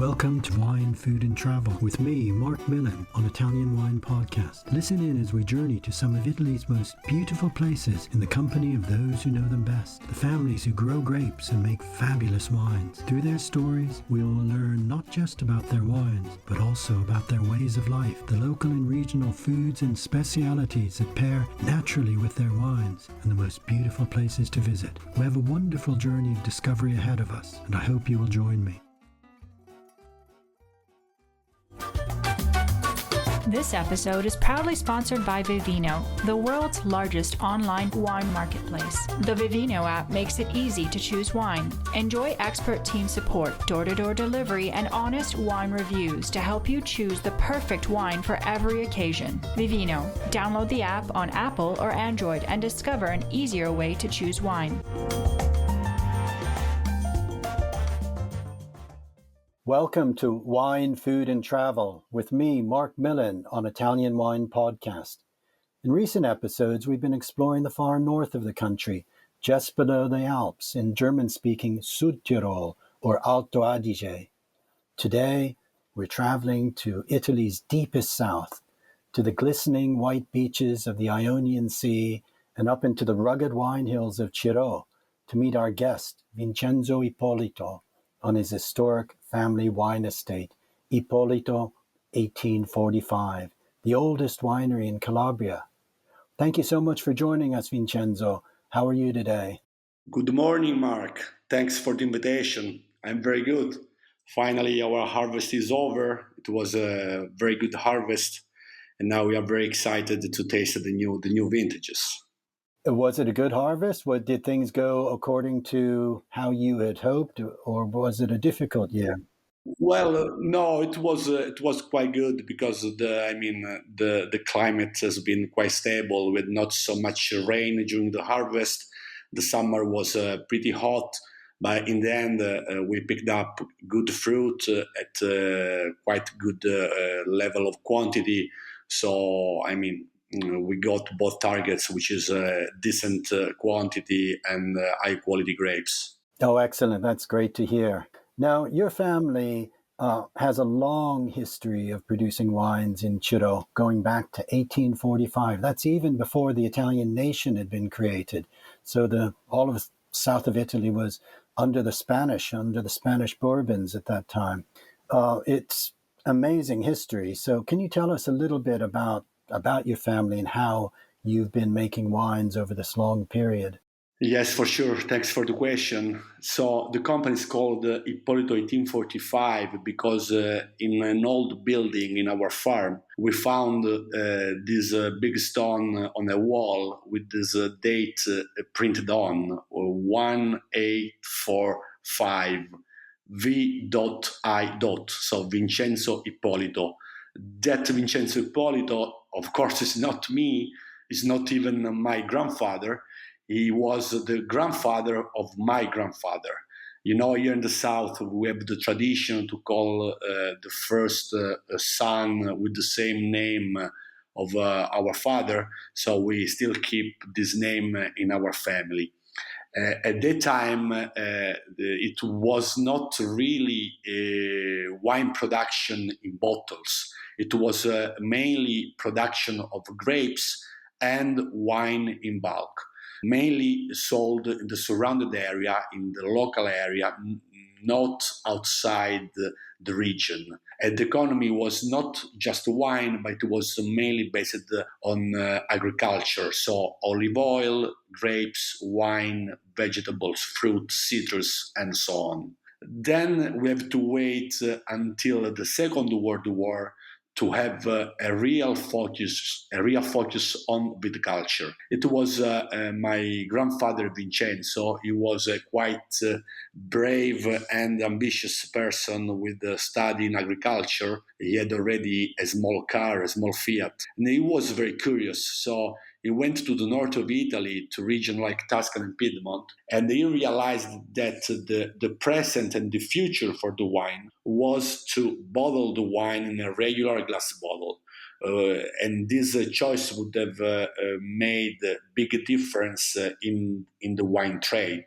Welcome to Wine, Food and Travel with me, Marc Millon, on Italian Wine Podcast. Listen in as we journey to some of Italy's most beautiful places in the company of those who know them best, the families who grow grapes and make fabulous wines. Through their stories, we will learn not just about their wines, but also about their ways of life, the local and regional foods and specialities that pair naturally with their wines, and the most beautiful places to visit. We have a wonderful journey of discovery ahead of us, and I hope you will join me. This episode is proudly sponsored by Vivino, the world's largest online wine marketplace. The Vivino app makes it easy to choose wine. Enjoy expert team support, door-to-door delivery, and honest wine reviews to help you choose the perfect wine for every occasion. Vivino. Download the app on Apple or Android and discover an easier way to choose wine. Welcome to Wine, Food and Travel with me, Marc Millon, on Italian Wine Podcast. In recent episodes, we've been exploring the far north of the country, just below the Alps, in German-speaking Südtirol or Alto Adige. Today, we're traveling to Italy's deepest south, to the glistening white beaches of the Ionian Sea and up into the rugged wine hills of Cirò to meet our guest, Vincenzo Ippolito, on his historic family wine estate, Ippolito 1845, the oldest winery in Calabria. Thank you so much for joining us, Vincenzo. How are you today? Good morning, Mark. Thanks for the invitation. I'm very good. Finally, our harvest is over. It was a very good harvest, and now we are very excited to taste the new vintages. Was it a good harvest? Did things go according to how you had hoped, or was it a difficult year? Well, no, it was quite good because the climate has been quite stable with not so much rain during the harvest. The summer was pretty hot, but in the end we picked up good fruit at quite good level of quantity. So we got both targets, which is decent quantity and high quality grapes. Oh, excellent. That's great to hear. Now, your family has a long history of producing wines in Cirò, going back to 1845. That's even before the Italian nation had been created. So all of the south of Italy was under the Spanish Bourbons at that time. It's amazing history. So can you tell us a little bit about your family and how you've been making wines over this long period? Yes, for sure. Thanks for the question. So the company is called Ippolito 1845 because in an old building in our farm, we found this big stone on a wall with this date printed on, 1845 V.I. So Vincenzo Ippolito. That Vincenzo Ippolito, of course, is not me, is not even my grandfather. He was the grandfather of my grandfather. You know, here in the South, we have the tradition to call the first son with the same name of our father. So we still keep this name in our family. At that time, it was not really wine production in bottles. It was mainly production of grapes and wine in bulk, mainly sold in the surrounded area, in the local area, not outside the region. And the economy was not just wine, but it was mainly based on agriculture. So olive oil, grapes, wine, vegetables, fruit, citrus, and so on. Then we have to wait until the Second World War to have a real focus on viticulture. It was my grandfather Vincenzo. He was a quite brave and ambitious person with a study in agriculture. He had already a small car, a small Fiat, and he was very curious. So he went to the north of Italy, to regions like Tuscany and Piedmont, and he realized that the present and the future for the wine was to bottle the wine in a regular glass bottle. And this choice would have made a big difference in the wine trade.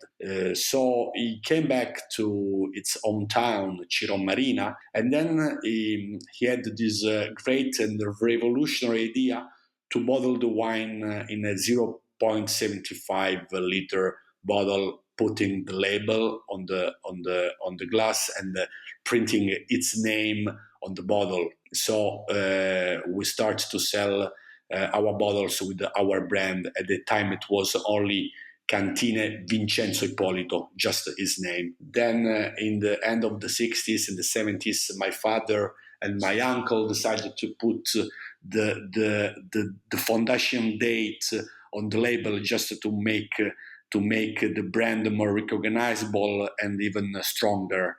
So he came back to its hometown, Cirò Marina, and then he had this great and revolutionary idea to bottle the wine in a 0.75 liter bottle, putting the label on the glass and printing its name on the bottle. So we start to sell our bottles with our brand. At the time, it was only Cantina Vincenzo Ippolito, just his name. Then, in the end of the 60s and the 70s, my father and my uncle decided to put the foundation date on the label, just to make the brand more recognizable and even stronger.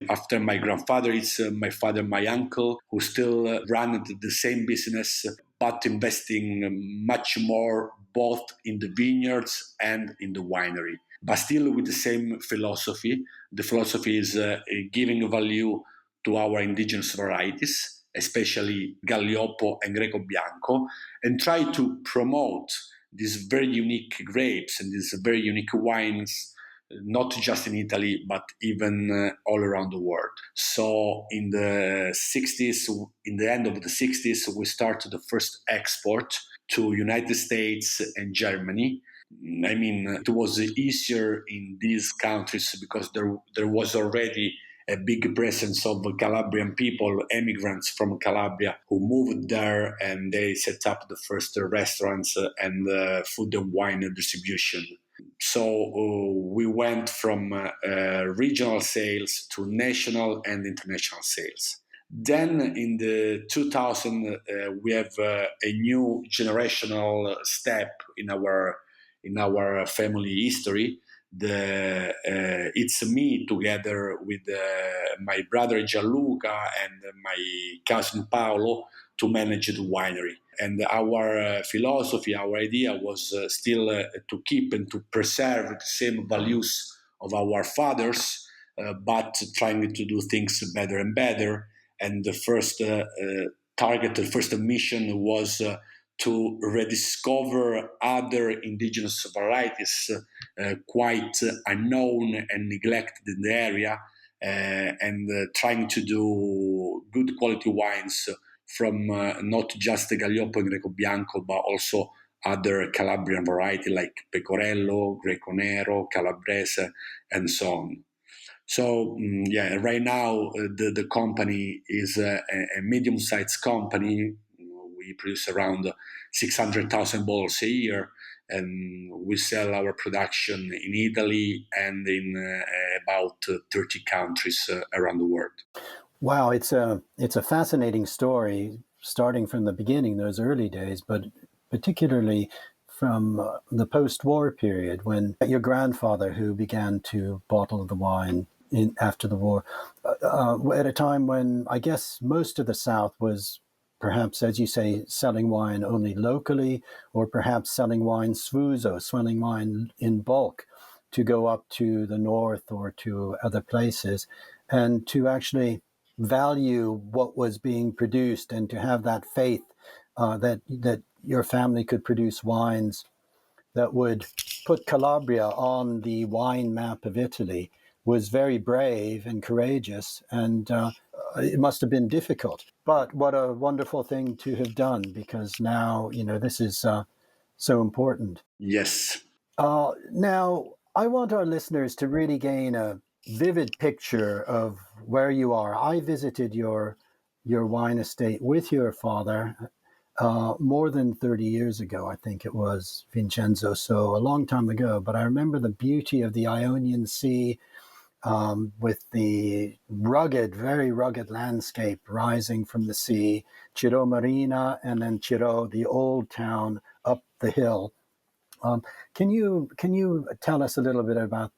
After my grandfather, it's my father, my uncle, who still run the same business, but investing much more both in the vineyards and in the winery, but still with the same philosophy. The philosophy is giving value to our indigenous varieties, especially Gaglioppo and Greco Bianco, and try to promote these very unique grapes and these very unique wines, not just in Italy, but even all around the world. So in the 60s, in the end of the 60s, we started the first export to United States and Germany. I mean, it was easier in these countries because there was already a big presence of Calabrian people, immigrants from Calabria, who moved there and they set up the first restaurants and food and wine distribution. So we went from regional sales to national and international sales. Then in the 2000, we have a new generational step in our family history. It's me together with my brother Gianluca and my cousin Paolo to manage the winery. And our philosophy, our idea was still to keep and to preserve the same values of our fathers, but trying to do things better and better. And the first target, the first mission was to rediscover other indigenous varieties quite unknown and neglected in the area, and trying to do good quality wines from not just the Gaglioppo and Greco Bianco, but also other Calabrian variety like Pecorello, Greco Nero, Calabrese, and so on. So right now the company is a medium-sized company. We produce around 600,000 bottles a year, and we sell our production in Italy and in about 30 countries around the world. Wow, it's a fascinating story, starting from the beginning, those early days, but particularly from the post-war period when your grandfather, who began to bottle the wine after the war, at a time when I guess most of the South was perhaps, as you say, selling wine only locally, or perhaps selling wine sfuso, selling wine in bulk to go up to the north or to other places, and to actually value what was being produced and to have that faith that your family could produce wines that would put Calabria on the wine map of Italy was very brave and courageous, and it must have been difficult. But what a wonderful thing to have done, because now, this is so important. Yes. Now, I want our listeners to really gain a vivid picture of where you are. I visited your wine estate with your father more than 30 years ago, I think it was, Vincenzo, so a long time ago. But I remember the beauty of the Ionian Sea, with the rugged, very rugged landscape rising from the sea, Cirò Marina, and then Cirò, the old town up the hill. Can you tell us a little bit about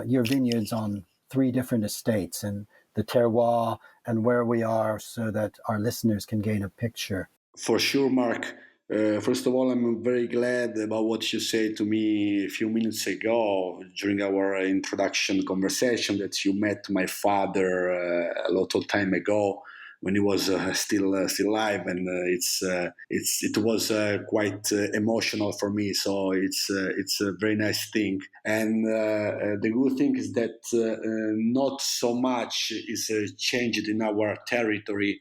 your vineyards on 3 different estates and the terroir and where we are, so that our listeners can gain a picture? For sure, Mark. First of all, I'm very glad about what you said to me a few minutes ago during our introduction conversation, that you met my father a lot of time ago. when he was still alive, and it was quite emotional for me. So it's a very nice thing, and the good thing is that not so much is changed in our territory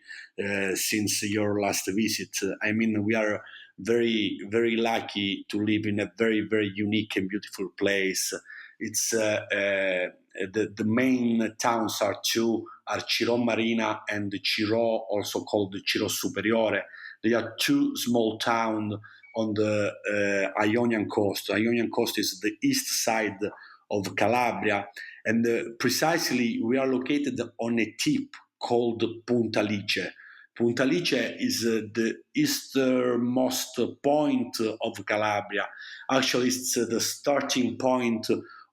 since your last visit. I mean, we are very very lucky to live in a very very unique and beautiful place. It's the main towns are Cirò Marina and Cirò, also called Cirò Superiore. They are two small towns on the Ionian coast. Ionian coast is the east side of Calabria, and precisely we are located on a tip called Punta Lice. Punta Lice is the easternmost point of Calabria. Actually, it's the starting point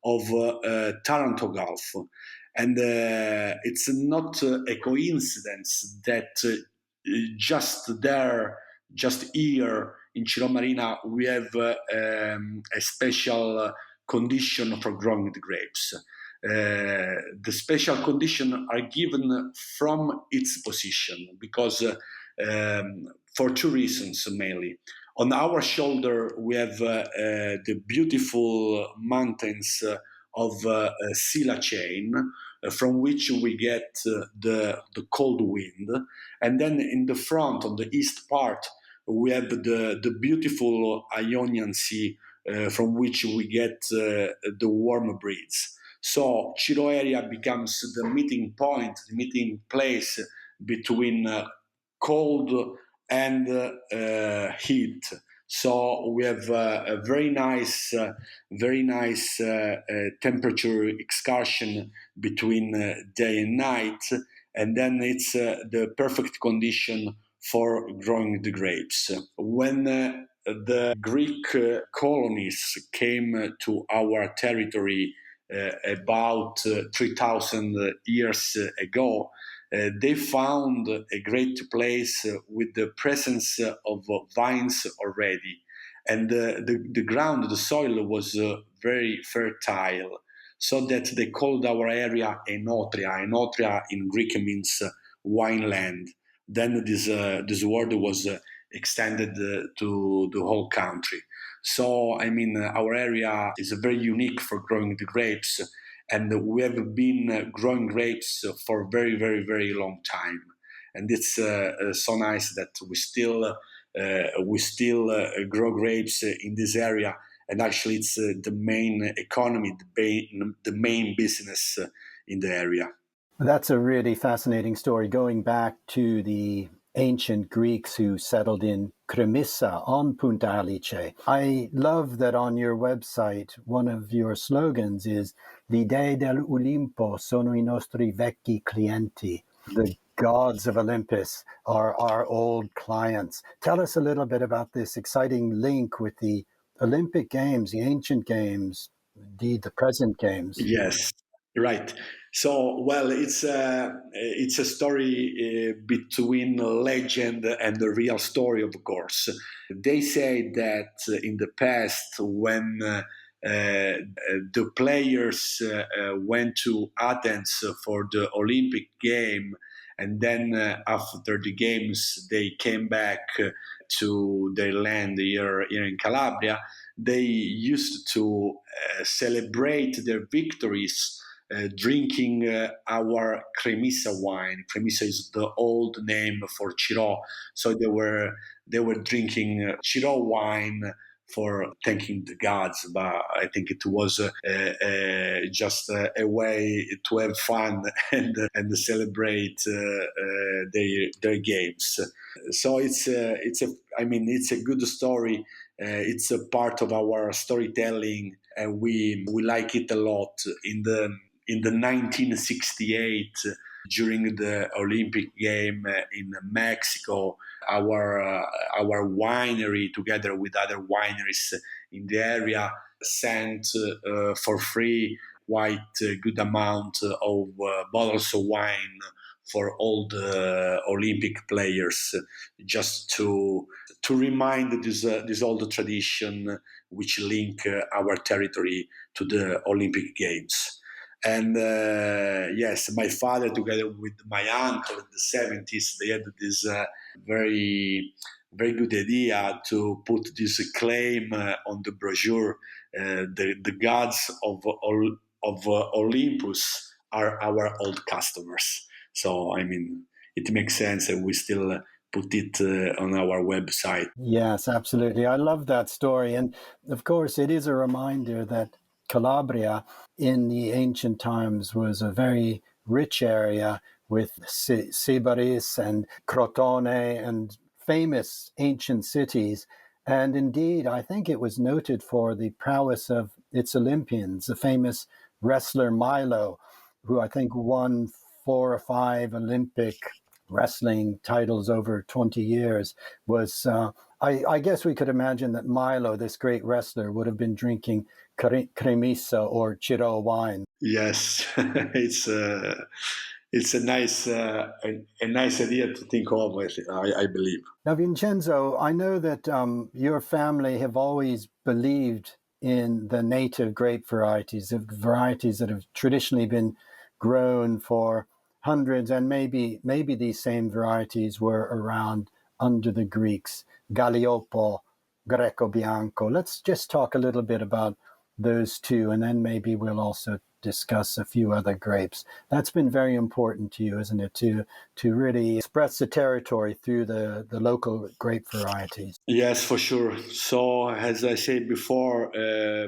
of Taranto Gulf. And it's not a coincidence that just there, just here in Cirò Marina, we have a special condition for growing the grapes. The special conditions are given from its position because for two reasons mainly. On our shoulder, we have the beautiful mountains of Sila chain, from which we get the cold wind. And then in the front, on the east part, we have the beautiful Ionian Sea, from which we get the warm breeze. So Cirò area becomes the meeting point, the meeting place between cold and heat. So we have a very nice temperature excursion between day and night, and then it's the perfect condition for growing the grapes. When the Greek colonies came to our territory about 3,000 years ago, they found a great place with the presence of vines already. And the ground, the soil was very fertile, so that they called our area Enotria. Enotria in Greek means wine land. Then this word was extended to the whole country. So, I mean, our area is very unique for growing the grapes, and we have been growing grapes for a very, very, very long time. And it's so nice that we still grow grapes in this area. And actually, it's the main economy, the main business in the area. That's a really fascinating story, going back to the ancient Greeks who settled in Cremissa on Punta Alice. I love that on your website, one of your slogans is "Gli dei dell'Olimpo sono I nostri vecchi clienti." The gods of Olympus are our old clients. Tell us a little bit about this exciting link with the Olympic Games, the ancient games, indeed the present games. Yes, right. So, well, it's a story between legend and the real story, of course. They say that in the past, when the players went to Athens for the Olympic game, and then after the games they came back to their land here in Calabria, they used to celebrate their victories drinking our Cremissa wine. Cremissa is the old name for Cirò, so they were drinking Cirò wine for thanking the gods. But I think it was just a way to have fun and celebrate their games. So it's a good story. It's a part of our storytelling, and we like it a lot. In the 1968, during the Olympic game in Mexico, our winery, together with other wineries in the area, sent for free quite a good amount of bottles of wine for all the Olympic players, just to remind this old tradition which link our territory to the Olympic Games. And yes, my father, together with my uncle in the 70s, they had this very, very good idea to put this claim on the brochure. The gods of Olympus are our old customers. So, I mean, it makes sense that we still put it on our website. Yes, absolutely. I love that story. And of course, it is a reminder that Calabria in the ancient times was a very rich area with Sybaris and Crotone and famous ancient cities. And indeed, I think it was noted for the prowess of its Olympians, the famous wrestler Milo, who I think won 4 or 5 Olympic wrestling titles over 20 years, was I guess we could imagine that Milo, this great wrestler, would have been drinking cremisa or Cirò wine. Yes, it's a nice a nice idea to think of. I believe. Now, Vincenzo, I know that your family have always believed in the native grape varieties, of varieties that have traditionally been grown for hundreds, and maybe these same varieties were around under the Greeks. Gaglioppo, Greco Bianco. Let's just talk a little bit about those two, and then maybe we'll also discuss a few other grapes. That's been very important to you, isn't it, to really express the territory through the local grape varieties? Yes, for sure. So, as I said before,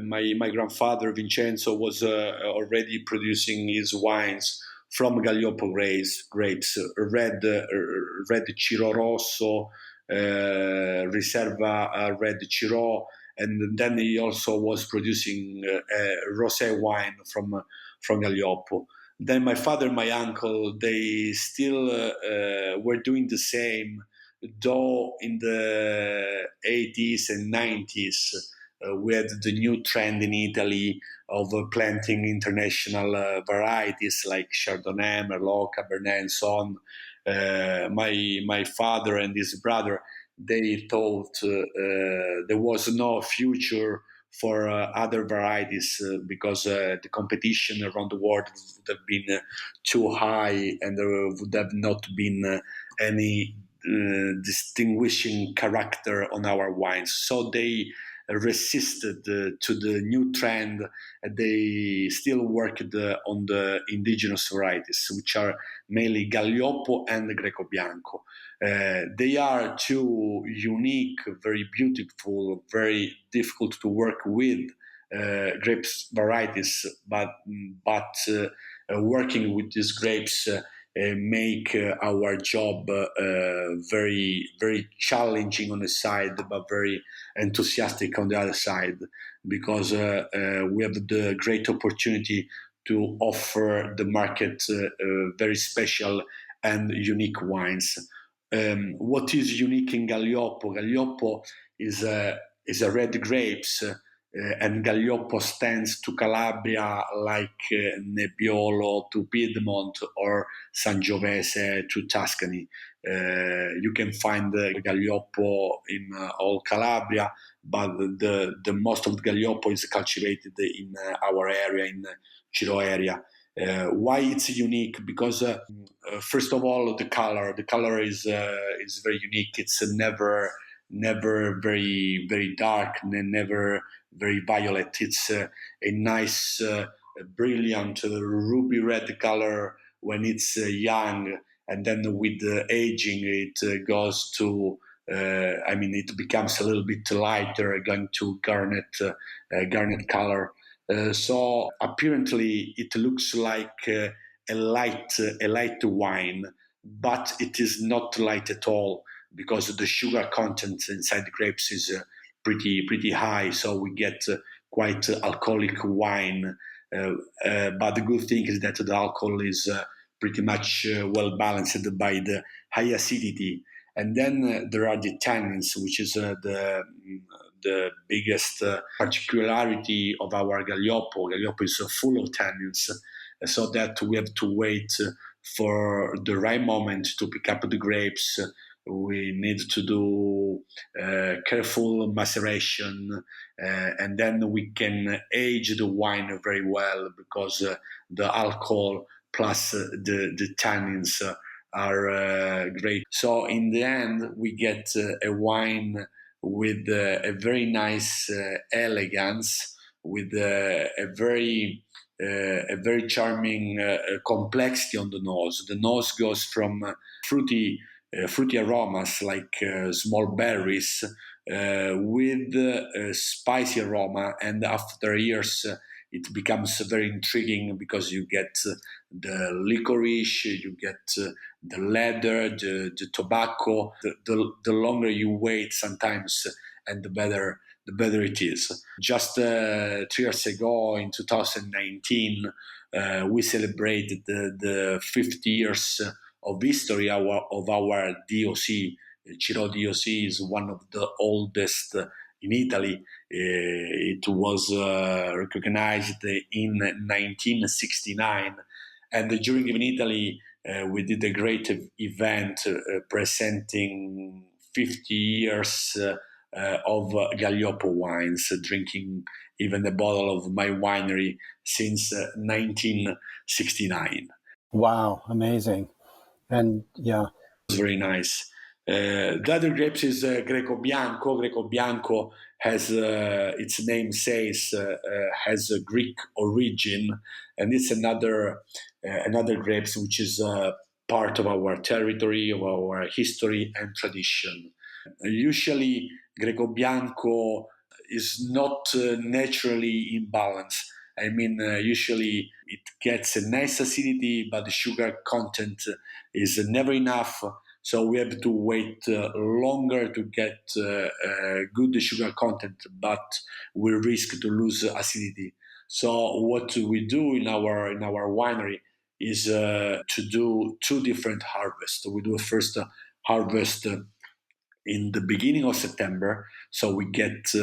my grandfather Vincenzo was already producing his wines from Gaglioppo grapes, red Cirò Rosso, Riserva red Cirò, and then he also was producing rosé wine from Gaglioppo. Then my father and my uncle, they still were doing the same, though in the 80s and 90s we had the new trend in Italy of planting international varieties like Chardonnay, Merlot, Cabernet, and so on. My father and his brother, they thought there was no future for other varieties because the competition around the world would have been too high, and there would have not been any distinguishing character on our wines. So they resisted to the new trend. They still worked on the indigenous varieties, which are mainly Gaglioppo and Greco Bianco. They are two unique, very beautiful, very difficult to work with grapes varieties, but working with these grapes make our job very very challenging on the side, but very enthusiastic on the other side, because we have the great opportunity to offer the market very special and unique wines. What is unique in Gaglioppo? Gaglioppo is a red grapes, and Gaglioppo stands to Calabria like Nebbiolo to Piedmont or Sangiovese to Tuscany. You can find Gaglioppo in all Calabria, but the most of the Gaglioppo is cultivated in our area, in Cirò area. Why it's unique? Because first of all, the color. The color is very unique. It's never very very dark, never very violet. It's a nice, brilliant ruby red color when it's young, and then with the aging, it goes to. It becomes a little bit lighter, going to garnet color. So apparently, it looks like a light wine, but it is not light at all because the sugar content inside the grapes is pretty high. So we get quite alcoholic wine. But the good thing is that the alcohol is pretty much well balanced by the high acidity. And then there are the tannins, which is the biggest particularity of our Gaglioppo. Gaglioppo is full of tannins, so that we have to wait for the right moment to pick up the grapes We need to do careful maceration, and then we can age the wine very well because the alcohol plus the tannins are great. So in the end, we get a wine with a very nice elegance, with a very charming complexity on the nose. The nose goes from fruity aromas like small berries with spicy aroma, and after years it becomes very intriguing because you get the licorice, you get the leather, the tobacco. The longer you wait, sometimes, and the better it is. Just 3 years ago, in 2019, we celebrated the 50 years of history of our DOC. Cirò DOC is one of the oldest in Italy. It was recognized in 1969, and during in Italy we did a great event presenting 50 years of Gaglioppo wines, drinking even a bottle of my winery since 1969. Wow, amazing. And yeah. It was very nice. The other grapes is Greco Bianco. Greco Bianco has, its name says, has a Greek origin, and it's another grapes which is part of our territory, of our history and tradition. Usually, Greco Bianco is not naturally in balance. I mean, usually it gets a nice acidity, but the sugar content is never enough. So we have to wait longer to get good sugar content, but we risk to lose acidity. So what we do in our winery is to do two different harvests. We do a first harvest in the beginning of September, so we get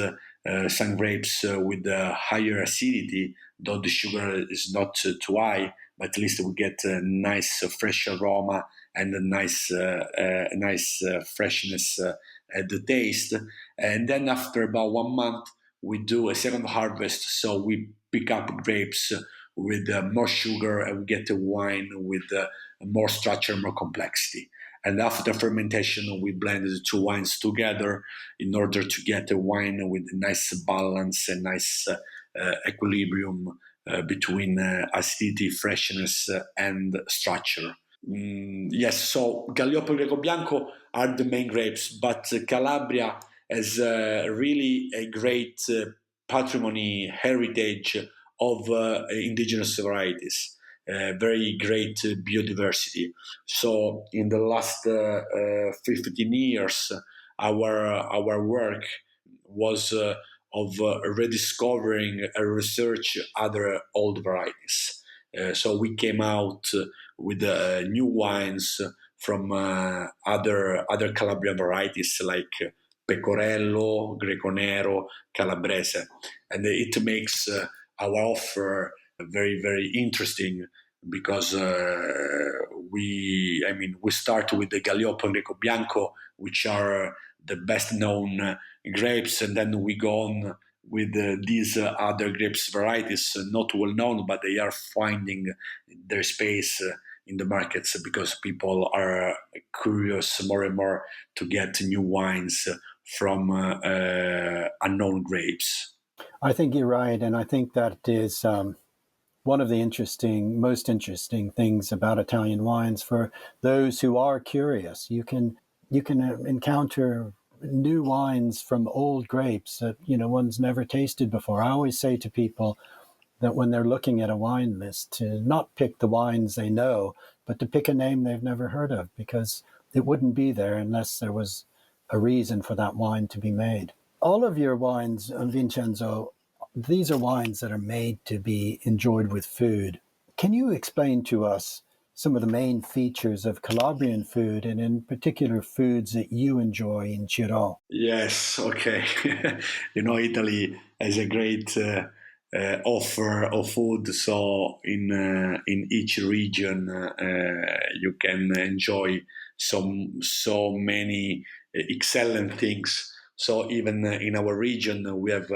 some grapes with higher acidity, though the sugar is not too high, but at least we get a nice fresh aroma and a nice freshness at the taste. And then after about 1 month, we do a second harvest, so we pick up grapes with more sugar, and we get a wine with more structure, more complexity. And after fermentation, we blend the two wines together in order to get a wine with a nice balance and nice equilibrium between acidity, freshness, and structure. Yes, so Gaglioppo and Greco Bianco are the main grapes, but Calabria has really a great patrimony heritage of indigenous varieties. Very great biodiversity. So in the last 15 years, our work was of rediscovering and research other old varieties. So we came out with new wines from other Calabrian varieties like Pecorello, Greco Nero, Calabrese, and it makes our offer very interesting because we start with the Gaglioppo and Greco Bianco, which are the best known grapes, and then we go on with these other grapes varieties, not well known, but they are finding their space in the markets because people are curious more and more to get new wines from unknown grapes. I think you're right, and I think that is one of the most interesting things about Italian wines for those who are curious. You can encounter new wines from old grapes that one's never tasted before. I always say to people that when they're looking at a wine list, to not pick the wines they know, but to pick a name they've never heard of, because it wouldn't be there unless there was a reason for that wine to be made. All of your wines, Vincenzo, these are wines that are made to be enjoyed with food. Can you explain to us some of the main features of Calabrian food, and in particular foods that you enjoy in Cirò? Yes, okay. Italy has a great offer of food, so in each region you can enjoy so many excellent things. So even in our region, we have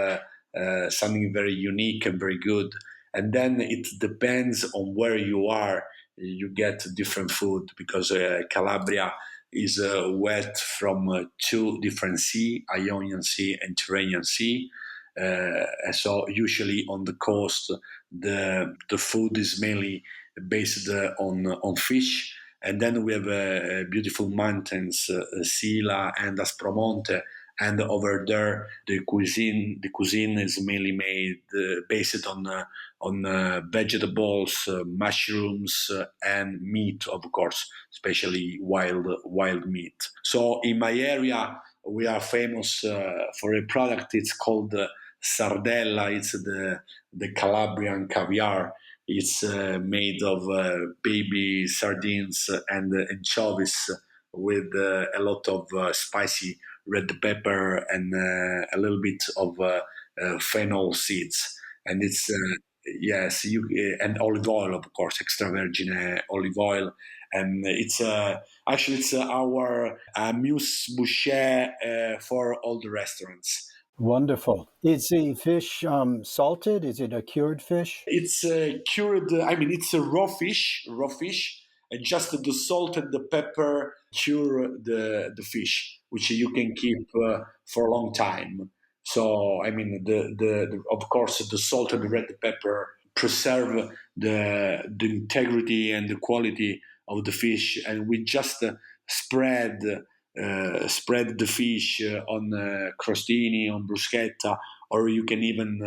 something very unique and very good. And then it depends on where you are. You get different food because Calabria is wet from two different seas, Ionian Sea and Tyrrhenian Sea. And so usually on the coast, the food is mainly based on fish, and then we have beautiful mountains, Sila and Aspromonte, and over there the cuisine is mainly made based on vegetables, mushrooms, and meat, of course, especially wild meat. So in my area, we are famous for a product. It's called sardella. It's the Calabrian caviar. It's made of baby sardines and anchovies with a lot of spicy red pepper and a little bit of fennel seeds. And it's yes, and olive oil, of course, extra virgin olive oil. And it's actually it's our amuse boucher for all the restaurants. Wonderful. Is the fish salted? Is it a cured fish? It's cured. I mean, it's a raw fish, and just the salt and the pepper cure the fish, which you can keep for a long time. So, I mean, the of course the salt and the red pepper preserve the integrity and the quality of the fish, and we just spread spread the fish on crostini, on bruschetta, or you can even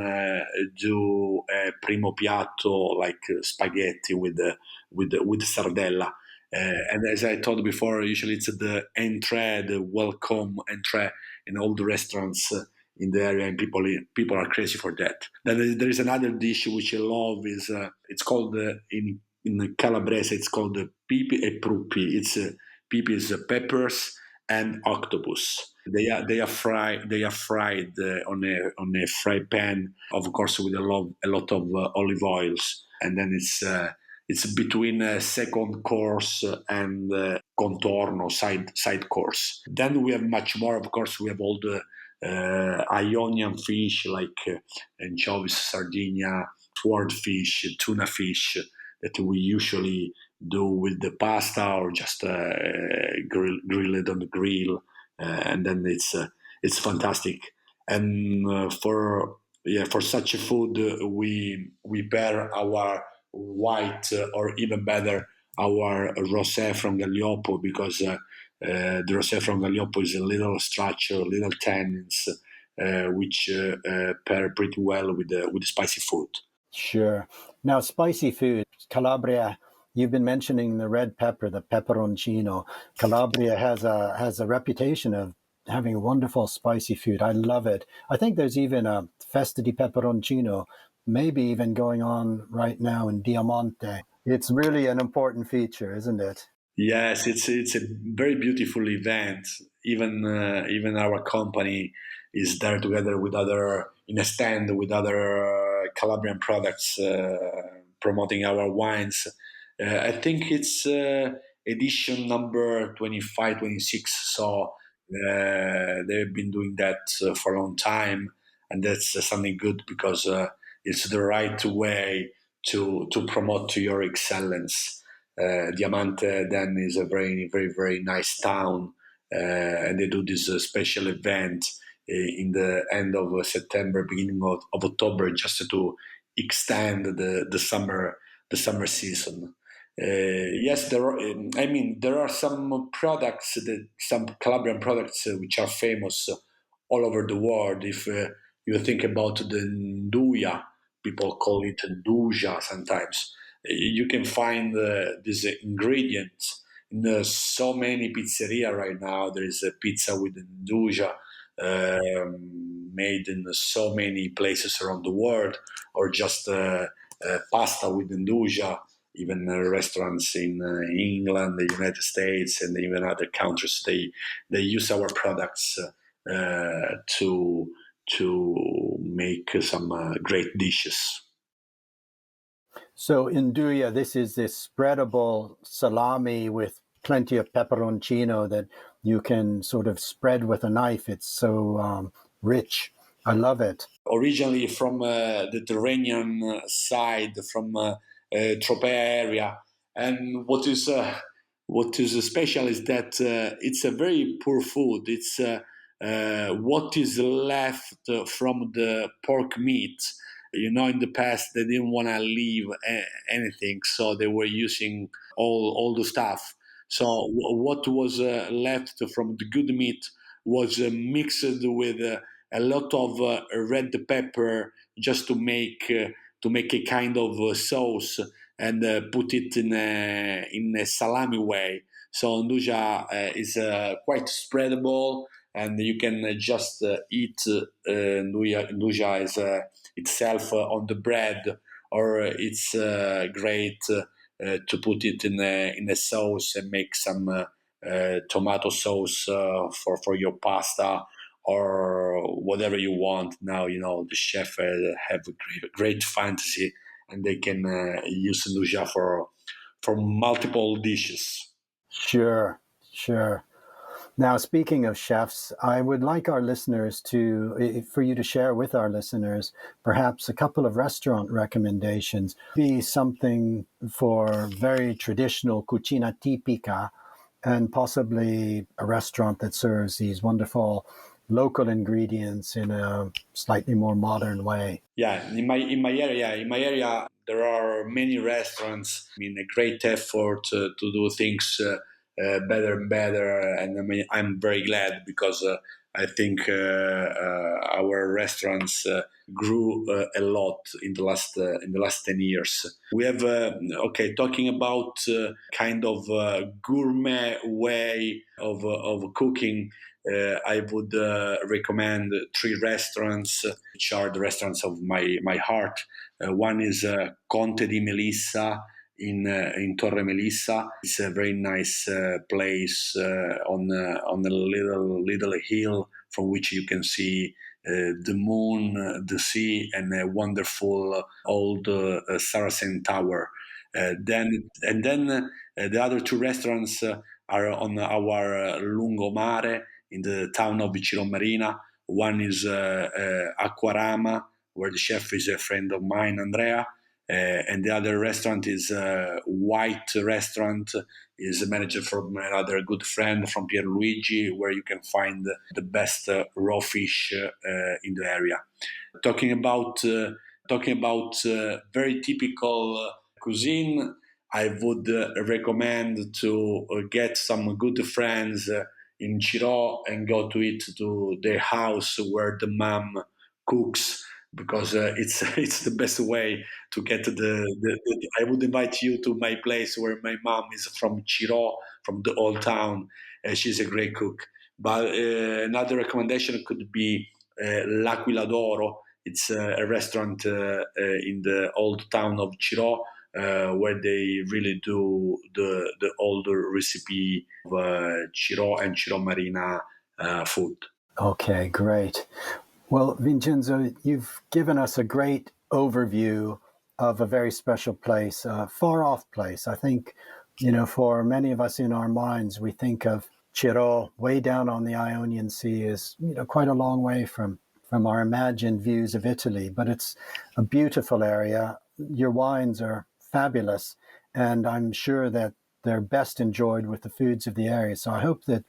do a primo piatto like spaghetti with sardella. And as I told before, usually it's the entree, the welcome entree in all the restaurants in the area, and people are crazy for that. Then there is another dish which I love. Is it's called in Calabrese, it's called pipi e pruppi. It's pipi is peppers and octopus. They are fried on a fry pan, of course, with a lot of olive oils, and then it's between second course and contorno side course. Then we have much more. Of course, we have all the Ionian fish like anchovies, sardinia, swordfish, tuna fish that we usually do with the pasta or just grill it on the grill, and then it's fantastic. And for such a food, we pair our white or even better our rosé from Gaglioppo because the rosé from Gaglioppo is a little structure, little tannins, which pair pretty well with the spicy food. Sure. Now, spicy food, Calabria. You've been mentioning the red pepper, the peperoncino. Calabria has a reputation of having wonderful spicy food. I love it. I think there's even a festa di peperoncino, maybe even going on right now in Diamante. It's really an important feature, isn't it? Yes, it's a very beautiful event. Even our company is there together with other in a stand with other Calabrian products, promoting our wines. I think it's edition number 25, 26. So they've been doing that for a long time, and that's something good because it's the right way to promote your excellence. Diamante then is a very, very, very nice town, and they do this special event in the end of September, beginning of October, just to extend the summer season. Yes, there are. I mean, there are some Calabrian products which are famous all over the world. If you think about the nduja, people call it nduja sometimes. You can find these ingredients in so many pizzeria right now. There is a pizza with nduja made in so many places around the world, or just pasta with nduja. Even restaurants in England, the United States, and even other countries, they use our products to make some great dishes. So in Duya, this is this spreadable salami with plenty of peperoncino that you can sort of spread with a knife. It's so rich. I love it. Originally from the Mediterranean side, from Tropea area. And what is special is that it's a very poor food. It's what is left from the pork meat. In the past they didn't want to leave anything, so they were using all the stuff. So what was left from the good meat was mixed with a lot of red pepper, just to make a kind of sauce, and put it in a salami way. So nduja is quite spreadable, and you can just eat nduja is itself on the bread, or it's great to put it in a sauce and make some tomato sauce for your pasta or whatever you want. Now the chef have a great fantasy, and they can use nduja for multiple dishes. Sure, sure. Now, speaking of chefs, I would like our listeners for you to share with our listeners, perhaps a couple of restaurant recommendations. Be something for very traditional cucina tipica, and possibly a restaurant that serves these wonderful local ingredients in a slightly more modern way. Yeah, in my area, there are many restaurants. I mean, a great effort to do things better and better, and I mean, I'm very glad because I think our restaurants grew a lot in the last 10 years. We have talking about kind of gourmet way of cooking. I would recommend three restaurants, which are the restaurants of my heart. One is Conte di Melissa in Torre Melissa. It's a very nice place on a little hill from which you can see the moon, the sea, and a wonderful old Saracen tower. Then the other two restaurants are on our lungomare in the town of Cirò Marina. One is Aquarama, where the chef is a friend of mine, Andrea, and the other restaurant is White Restaurant, is managed from another good friend from Pierluigi, where you can find the best raw fish in the area. Talking about very typical cuisine, I would recommend to get some good friends in Cirò and go to eat to their house where the mom cooks, because it's the best way to get I would invite you to my place where my mom is from Cirò, from the old town. She's a great cook. But another recommendation could be L'Aquila d'Oro. It's a restaurant in the old town of Cirò, where they really do the older recipe of Cirò and Cirò Marina food. Okay, great. Well, Vincenzo, you've given us a great overview of a very special place, a far-off place. I think, for many of us in our minds, we think of Cirò way down on the Ionian Sea as, quite a long way from our imagined views of Italy, but it's a beautiful area. Your wines are fabulous, and I'm sure that they're best enjoyed with the foods of the area. So I hope that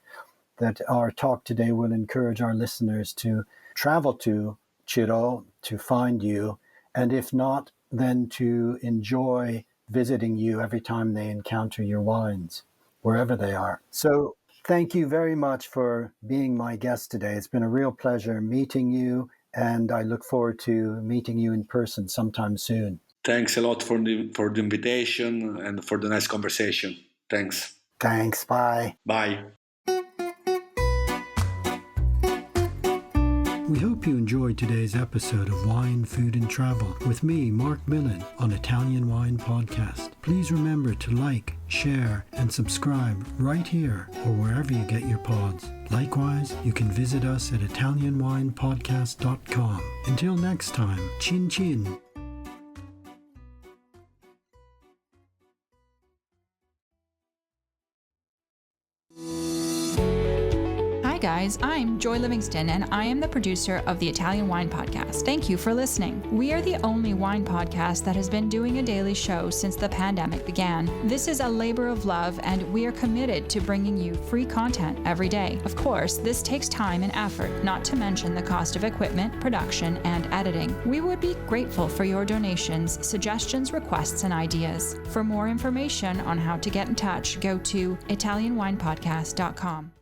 our talk today will encourage our listeners to travel to Cirò to find you, and if not, then to enjoy visiting you every time they encounter your wines, wherever they are. So thank you very much for being my guest today. It's been a real pleasure meeting you, and I look forward to meeting you in person sometime soon. Thanks a lot for the invitation and for the nice conversation. Thanks. Thanks. Bye. Bye. We hope you enjoyed today's episode of Wine, Food and Travel with me, Marc Millon, on Italian Wine Podcast. Please remember to like, share, and subscribe right here or wherever you get your pods. Likewise, you can visit us at ItalianWinePodcast.com. Until next time, chin chin. guys, I'm Joy Livingston, and I am the producer of the Italian Wine Podcast. Thank you for listening. We are the only wine podcast that has been doing a daily show since the pandemic began. This is a labor of love, and we are committed to bringing you free content every day. Of course, this takes time and effort, not to mention the cost of equipment, production, and editing. We would be grateful for your donations, suggestions, requests, and ideas. For more information on how to get in touch, go to ItalianWinePodcast.com.